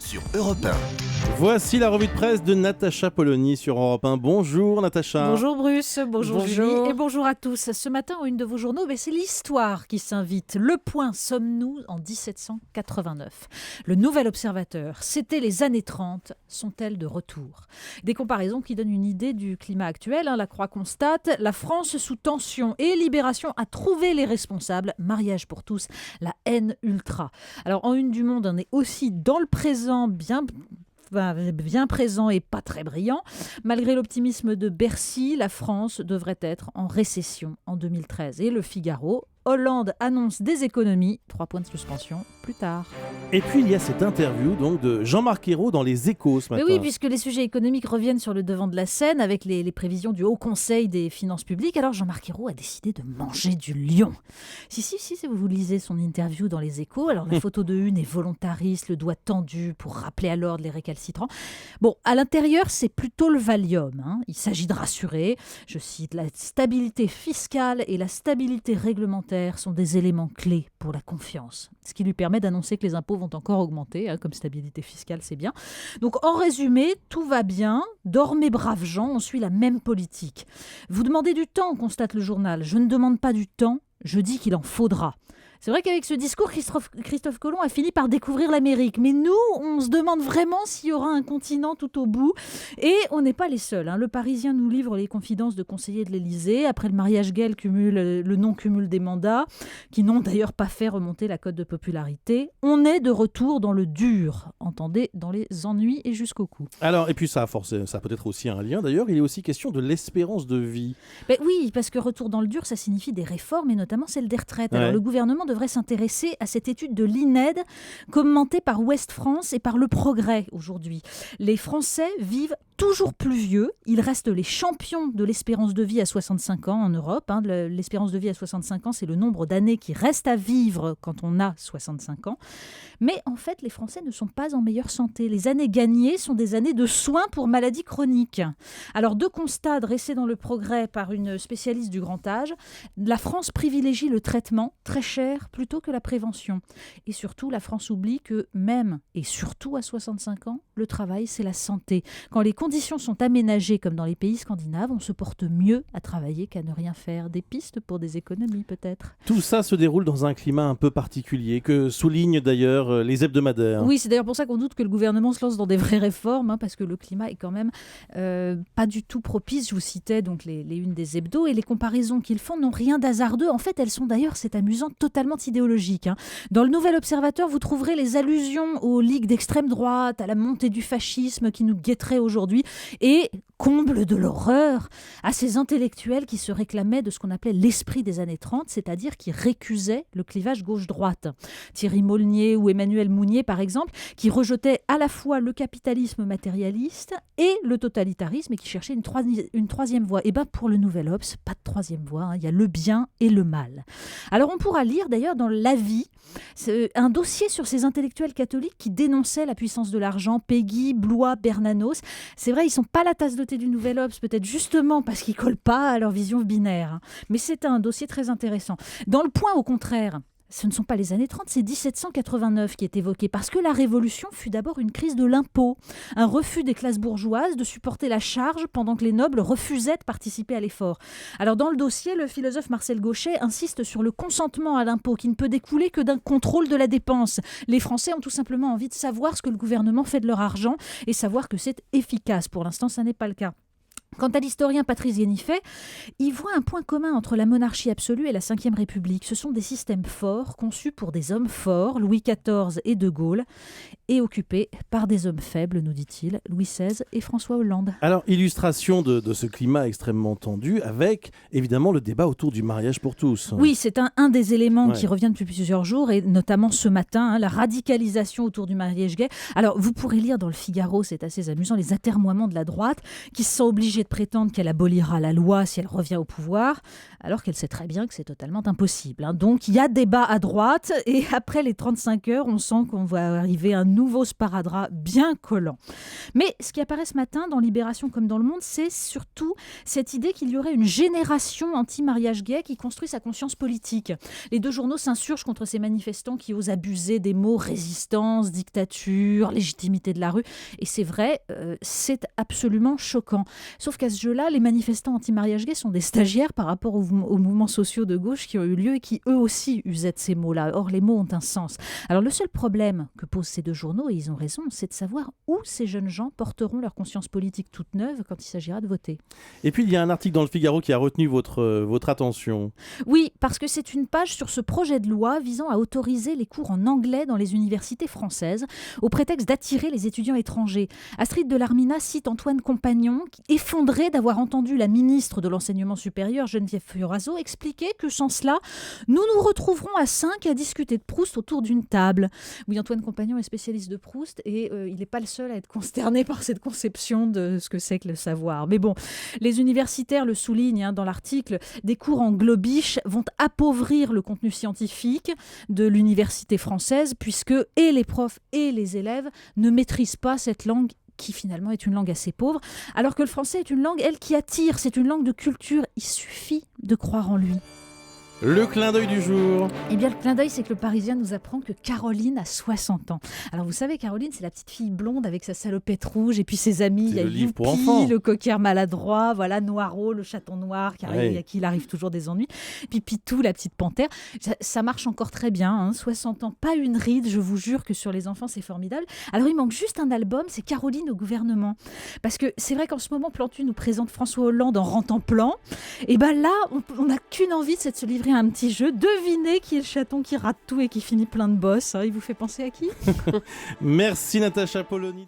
sur Europe 1. Voici la revue de presse de Natacha Polony sur Europe 1. Bonjour Natacha. Bonjour Bruce, bonjour Julie et bonjour à tous. Ce matin, en une de vos journaux, c'est l'histoire qui s'invite. Le point, sommes-nous en 1789 ? Le Nouvel Observateur, c'était les années 30, sont-elles de retour ? Des comparaisons qui donnent une idée du climat actuel. La Croix constate, la France sous tension et Libération a trouvé les responsables. Mariage pour tous, la haine ultra. Alors en une du Monde, on est aussi dans le présent, bien présent et pas très brillant. Malgré l'optimisme de Bercy, la France devrait être en récession en 2013. Et le Figaro, Hollande annonce des économies, 3 points de suspension plus tard. Et puis il y a cette interview donc de Jean-Marc Ayrault dans Les Échos ce matin. Mais oui, puisque les sujets économiques reviennent sur le devant de la scène avec les prévisions du Haut Conseil des finances publiques, alors Jean-Marc Ayrault a décidé de manger du lion. Si vous lisez son interview dans Les Échos, alors la photo de une est volontariste, le doigt tendu pour rappeler à l'ordre les récalcitrants. Bon, à l'intérieur, c'est plutôt le Valium. Il s'agit de rassurer, je cite, la stabilité fiscale et la stabilité réglementaire sont des éléments clés pour la confiance. Ce qui lui permet d'annoncer que les impôts vont encore augmenter, comme stabilité fiscale, c'est bien. Donc en résumé, tout va bien, dormez braves gens, on suit la même politique. Vous demandez du temps, constate le journal. Je ne demande pas du temps, je dis qu'il en faudra. C'est vrai qu'avec ce discours, Christophe Colomb a fini par découvrir l'Amérique. Mais nous, on se demande vraiment s'il y aura un continent tout au bout. Et on n'est pas les seuls. Le Parisien nous livre les confidences de conseillers de l'Élysée. Après le mariage gay, le non-cumul des mandats, qui n'ont d'ailleurs pas fait remonter la cote de popularité. On est de retour dans le dur. Entendez, dans les ennuis et jusqu'au cou. Alors, et puis ça a peut-être aussi un lien d'ailleurs. Il est aussi question de l'espérance de vie. Oui, parce que retour dans le dur, ça signifie des réformes et notamment celle des retraites. Ouais. Alors le gouvernement devrait s'intéresser à cette étude de l'INED commentée par Ouest France et par Le Progrès aujourd'hui. Les Français vivent toujours plus vieux. Ils restent les champions de l'espérance de vie à 65 ans en Europe. L'espérance de vie à 65 ans, c'est le nombre d'années qui restent à vivre quand on a 65 ans. Mais en fait, les Français ne sont pas en meilleure santé. Les années gagnées sont des années de soins pour maladies chroniques. Alors, 2 constats dressés dans Le Progrès par une spécialiste du grand âge. La France privilégie le traitement, très cher, plutôt que la prévention. Et surtout, la France oublie que même, et surtout à 65 ans, le travail, c'est la santé. Quand les conditions sont aménagées comme dans les pays scandinaves, on se porte mieux à travailler qu'à ne rien faire. Des pistes pour des économies peut-être. Tout ça se déroule dans un climat un peu particulier que soulignent d'ailleurs les hebdomadaires. Oui, c'est d'ailleurs pour ça qu'on doute que le gouvernement se lance dans des vraies réformes, parce que le climat est quand même pas du tout propice. Je vous citais donc les unes des hebdos et les comparaisons qu'ils font n'ont rien d'hasardeux. En fait, elles sont d'ailleurs, c'est amusant, totalement idéologiques. Dans le Nouvel Observateur, vous trouverez les allusions aux ligues d'extrême droite, à la montée du fascisme qui nous guetterait aujourd'hui et, comble de l'horreur, à ces intellectuels qui se réclamaient de ce qu'on appelait l'esprit des années 30, c'est-à-dire qui récusaient le clivage gauche-droite. Thierry Molnier ou Emmanuel Mounier, par exemple, qui rejetaient à la fois le capitalisme matérialiste et le totalitarisme et qui cherchaient une troisième voie. Et pour le Nouvel Obs, pas de troisième voie, il y a le bien et le mal. Alors on pourra lire d'ailleurs dans l'Avis un dossier sur ces intellectuels catholiques qui dénonçaient la puissance de l'argent, Péguy, Blois, Bernanos. C'est vrai, ils ne sont pas la tasse de thé du Nouvel Obs, peut-être justement parce qu'ils ne collent pas à leur vision binaire. Mais c'est un dossier très intéressant. Dans le Point, au contraire, ce ne sont pas les années 30, c'est 1789 qui est évoqué, parce que la Révolution fut d'abord une crise de l'impôt, un refus des classes bourgeoises de supporter la charge pendant que les nobles refusaient de participer à l'effort. Alors dans le dossier, le philosophe Marcel Gauchet insiste sur le consentement à l'impôt qui ne peut découler que d'un contrôle de la dépense. Les Français ont tout simplement envie de savoir ce que le gouvernement fait de leur argent et savoir que c'est efficace. Pour l'instant, ça n'est pas le cas. Quant à l'historien Patrice Guéniffet, il voit un point commun entre la monarchie absolue et la Ve République. Ce sont des systèmes forts, conçus pour des hommes forts, Louis XIV et De Gaulle, et occupés par des hommes faibles, nous dit-il, Louis XVI et François Hollande. Alors, illustration de ce climat extrêmement tendu avec, évidemment, le débat autour du mariage pour tous. Oui, c'est un des éléments qui revient depuis plusieurs jours, et notamment ce matin, la radicalisation autour du mariage gay. Alors, vous pourrez lire dans le Figaro, c'est assez amusant, les atermoiements de la droite qui se sont obligés obligée de prétendre qu'elle abolira la loi si elle revient au pouvoir, alors qu'elle sait très bien que c'est totalement impossible. Donc il y a débat à droite, et après les 35 heures, on sent qu'on va arriver à un nouveau sparadrap bien collant. Mais ce qui apparaît ce matin dans Libération comme dans Le Monde, c'est surtout cette idée qu'il y aurait une génération anti-mariage gay qui construit sa conscience politique. Les deux journaux s'insurgent contre ces manifestants qui osent abuser des mots résistance, dictature, légitimité de la rue. Et c'est vrai, c'est absolument choquant. Sauf qu'à ce jeu-là, les manifestants anti-mariage gay sont des stagiaires par rapport aux mouvements sociaux de gauche qui ont eu lieu et qui eux aussi usaient de ces mots-là. Or, les mots ont un sens. Alors le seul problème que posent ces deux journaux, et ils ont raison, c'est de savoir où ces jeunes gens porteront leur conscience politique toute neuve quand il s'agira de voter. Et puis il y a un article dans le Figaro qui a retenu votre attention. Oui, parce que c'est une page sur ce projet de loi visant à autoriser les cours en anglais dans les universités françaises, au prétexte d'attirer les étudiants étrangers. Astrid Delarminat cite Antoine Compagnon, effondré d'avoir entendu la ministre de l'Enseignement supérieur, Geneviève Fioraso, expliquer que sans cela, nous nous retrouverons à 5 à discuter de Proust autour d'une table. Oui, Antoine Compagnon est spécialiste de Proust et il n'est pas le seul à être consterné par cette conception de ce que c'est que le savoir. Mais bon, les universitaires le soulignent dans l'article, des cours en globish vont appauvrir le contenu scientifique de l'université française puisque et les profs et les élèves ne maîtrisent pas cette langue qui finalement est une langue assez pauvre, alors que le français est une langue, elle, qui attire, c'est une langue de culture, il suffit de croire en lui. Le clin d'œil du jour. Eh bien, le clin d'œil, c'est que le Parisien nous apprend que Caroline a 60 ans. Alors, vous savez, Caroline, c'est la petite fille blonde avec sa salopette rouge et puis ses amis. C'est il y a le livre pour Youpi, enfants. le coquère maladroit, voilà, Noiro, le chaton noir, à qui il arrive toujours des ennuis. Puis Pitou, la petite panthère. Ça marche encore très bien, 60 ans, pas une ride. Je vous jure que sur les enfants, c'est formidable. Alors, il manque juste un album, c'est Caroline au gouvernement. Parce que c'est vrai qu'en ce moment, Plantu nous présente François Hollande en rentant plan. Et bien là, on n'a qu'une envie, c'est de se livrer à un petit jeu. Devinez qui est le chaton qui rate tout et qui finit plein de bosses. Il vous fait penser à qui ? Merci Natacha Polony.